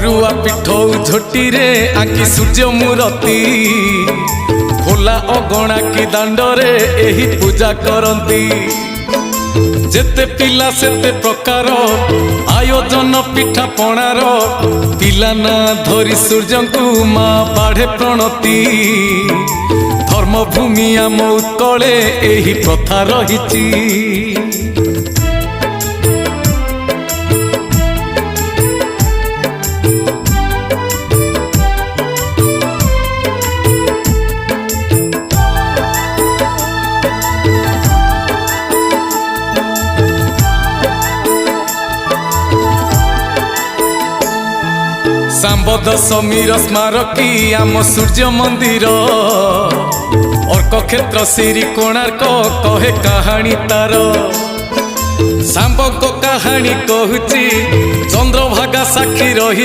अरुआ पिठौ झोटी रे आंकी सूर्य मूर्ति खोला अगणा की दांडरे एही पूजा करती। जेते पिला सेते प्रकार आयोजन पिठा पणार पिला ना धरी सूर्य को माँ बाढ़े प्रणति। धर्मभूमि आम उत्कले एही प्रथा रहिछि। सांब दशमीर स्मारकी आम सूर्य मंदिर अर्क क्षेत्र श्री कोणार्क कहे कहानी तार। सांब को कहानी कहूची चंद्रभागा साक्षी रही